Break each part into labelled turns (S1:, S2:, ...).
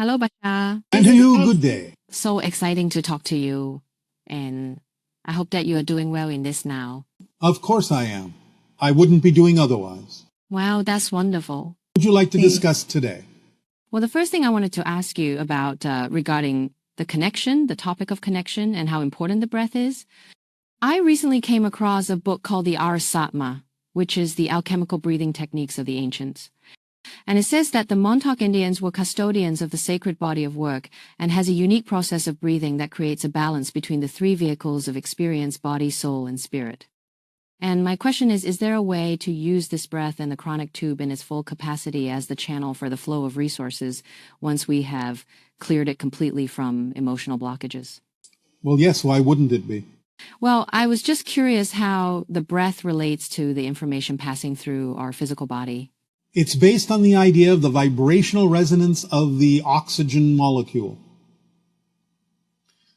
S1: Hello, Bashar.
S2: And to you, good day.
S1: So exciting to talk to you, and I hope that you are doing well in this now.
S2: Of course I am. I wouldn't be doing otherwise.
S1: Wow, that's wonderful.
S2: What would you like to discuss today?
S1: Well, the first thing I wanted to ask you about regarding the connection, the topic of connection, and how important the breath is. I recently came across a book called the Satma, which is the alchemical breathing techniques of the ancients. And it says that the Montauk Indians were custodians of the sacred body of work and has a unique process of breathing that creates a balance between the three vehicles of experience, body, soul, and spirit. And my question is there a way to use this breath and the chronic tube in its full capacity as the channel for the flow of resources once we have cleared it completely from emotional blockages?
S2: Well, yes, why wouldn't it be?
S1: Well, I was just curious how the breath relates to the information passing through our physical body.
S2: It's based on the idea of the vibrational resonance of the oxygen molecule.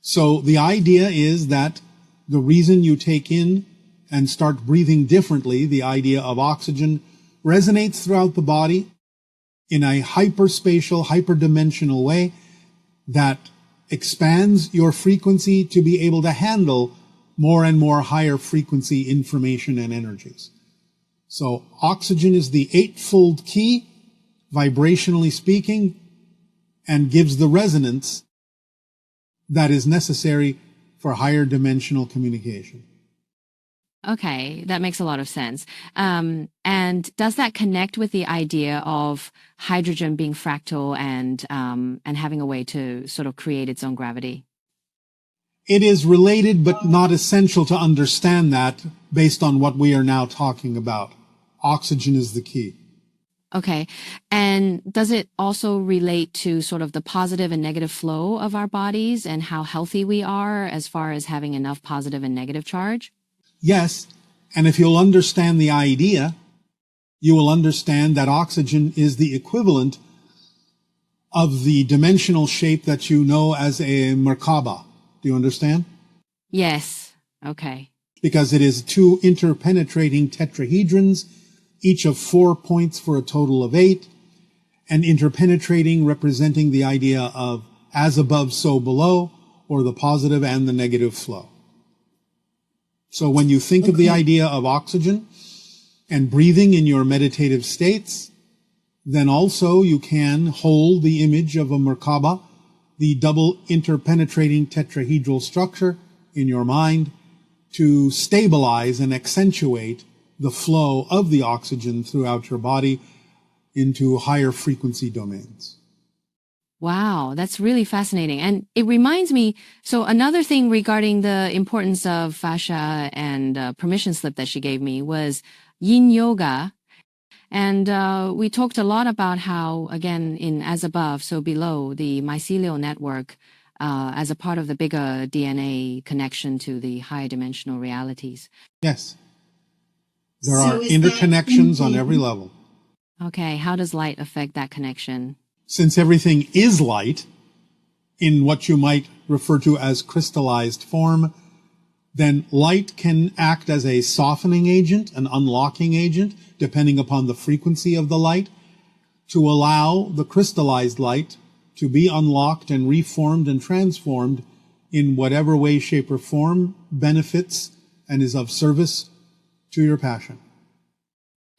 S2: So the idea is that the reason you take in and start breathing differently, the idea of oxygen, resonates throughout the body in a hyperspatial, hyperdimensional way that expands your frequency to be able to handle more and more higher frequency information and energies. So oxygen is the eightfold key, vibrationally speaking, and gives the resonance that is necessary for higher dimensional communication.
S1: Okay, that makes a lot of sense. And does that connect with the idea of hydrogen being fractal and having a way to sort of create its own gravity?
S2: It is related, but not essential to understand that based on what we are now talking about. Oxygen is the key.
S1: Okay. And does it also relate to sort of the positive and negative flow of our bodies and how healthy we are as far as having enough positive and negative charge?
S2: Yes. And if you'll understand the idea, you will understand that oxygen is the equivalent of the dimensional shape that you know as a Merkaba. Do you understand?
S1: Yes. Okay.
S2: Because it is two interpenetrating tetrahedrons, each of 4 points for a total of 8, and interpenetrating representing the idea of as above, so below, or the positive and the negative flow. So when you think of the idea of oxygen and breathing in your meditative states, then also you can hold the image of a Merkaba, the double interpenetrating tetrahedral structure in your mind, to stabilize and accentuate the flow of the oxygen throughout your body into higher frequency domains.
S1: Wow, that's really fascinating. And it reminds me, so another thing regarding the importance of fascia and permission slip that she gave me was yin yoga. And we talked a lot about how, again, in as above, so below, the mycelial network as a part of the bigger DNA connection to the higher dimensional realities.
S2: Yes. There are interconnections on every level.
S1: Okay, how does light affect that connection?
S2: Since everything is light, in what you might refer to as crystallized form, then light can act as a softening agent, an unlocking agent, depending upon the frequency of the light, to allow the crystallized light to be unlocked and reformed and transformed in whatever way, shape, or form benefits and is of service to your passion.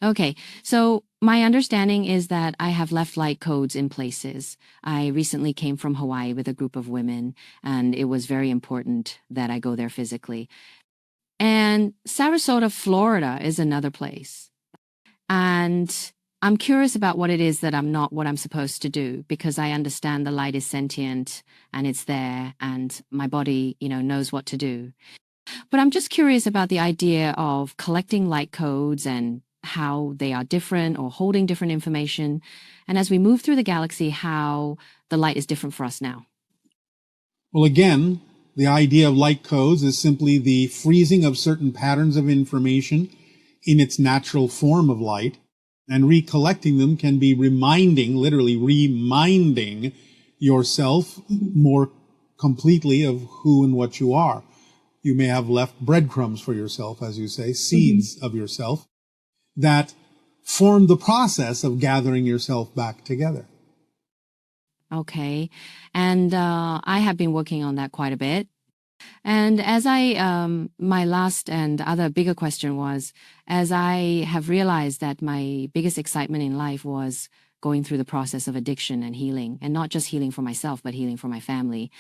S1: Okay, so my understanding is that I have left light codes in places. I recently came from Hawaii with a group of women, and it was very important that I go there physically. And Sarasota, Florida is another place. And I'm curious about what it is that I'm not what I'm supposed to do, because I understand the light is sentient and it's there and my body, knows what to do. But I'm just curious about the idea of collecting light codes and how they are different or holding different information. And as we move through the galaxy, how the light is different for us now.
S2: Well, again, the idea of light codes is simply the freezing of certain patterns of information in its natural form of light, and recollecting them can be literally reminding yourself more completely of who and what you are. You may have left breadcrumbs for yourself, as you say, seeds of yourself that form the process of gathering yourself back together.
S1: Okay. And I have been working on that quite a bit. And as my last and other bigger question was, as I have realized that my biggest excitement in life was going through the process of addiction and healing, and not just healing for myself, but healing for my family.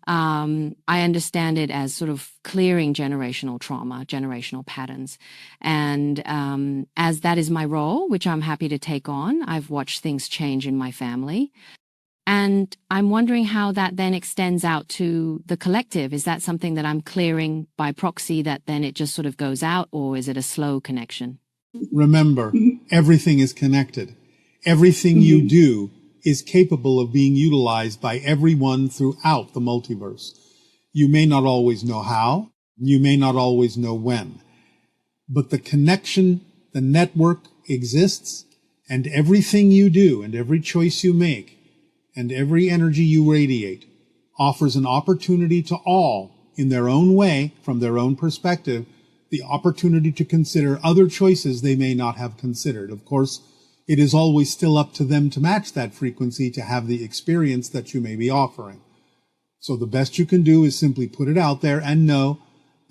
S1: I understand it as sort of clearing generational trauma, generational patterns. And as that is my role, which I'm happy to take on, I've watched things change in my family. And I'm wondering how that then extends out to the collective. Is that something that I'm clearing by proxy that then it just sort of goes out, or is it a slow connection?
S2: Remember, everything is connected. Everything you do is capable of being utilized by everyone throughout the multiverse. You may not always know how, you may not always know when, but the connection, the network exists, and everything you do and every choice you make and every energy you radiate offers an opportunity to all, in their own way, from their own perspective, the opportunity to consider other choices they may not have considered. Of course, it is always still up to them to match that frequency to have the experience that you may be offering. So the best you can do is simply put it out there and know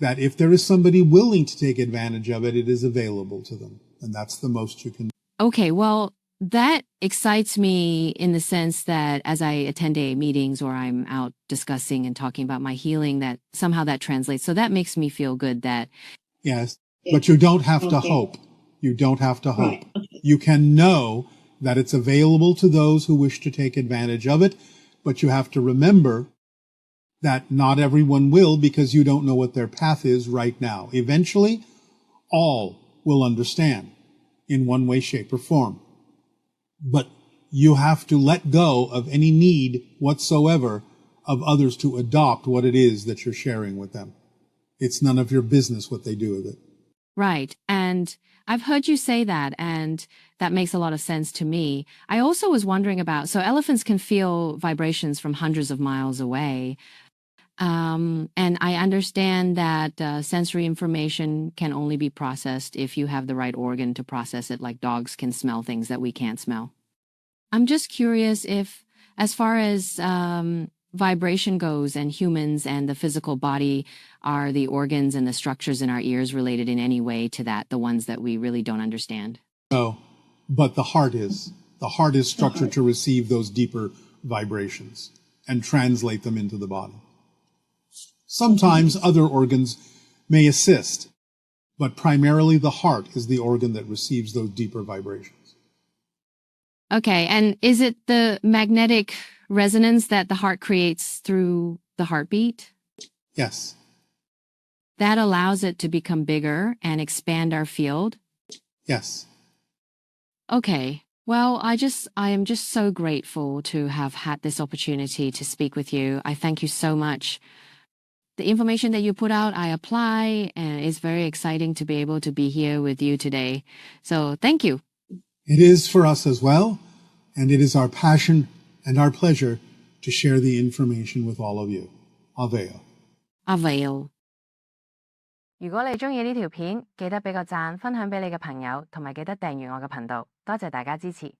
S2: that if there is somebody willing to take advantage of it, it is available to them. And that's the most you can do.
S1: Okay, well, that excites me in the sense that as I attend AA meetings or I'm out discussing and talking about my healing, that somehow that translates. So that makes me feel good that...
S2: Yes, but you don't have to hope. You don't have to hope. You can know that it's available to those who wish to take advantage of it, but you have to remember that not everyone will, because you don't know what their path is right now. Eventually, all will understand in one way, shape, or form. But you have to let go of any need whatsoever of others to adopt what it is that you're sharing with them. It's none of your business what they do with it.
S1: Right. And I've heard you say that, and that makes a lot of sense to me. I also was wondering about, so elephants can feel vibrations from hundreds of miles away. And I understand that sensory information can only be processed if you have the right organ to process it, like dogs can smell things that we can't smell. I'm just curious if, as far as vibration goes and humans and the physical body, are the organs and the structures in our ears related in any way to that, the ones that we really don't understand?
S2: No, but the heart is. The heart is structured to receive those deeper vibrations and translate them into the body. Sometimes other organs may assist, but primarily the heart is the organ that receives those deeper vibrations.
S1: Okay, and is it the magnetic resonance that the heart creates through the heartbeat?
S2: Yes.
S1: That allows it to become bigger and expand our field?
S2: Yes.
S1: Okay. Well, I am just so grateful to have had this opportunity to speak with you. I thank you so much. The information that you put out, I apply, and it's very exciting to be able to be here with you today. So thank you.
S2: It is for us as well, and it is our passion and our pleasure to share the information with all of you. Avail.
S1: Avail. 如果你鍾意呢條片，記得俾個讚，分享俾你嘅朋友，同埋記得訂閱我嘅頻道。多謝大家支持。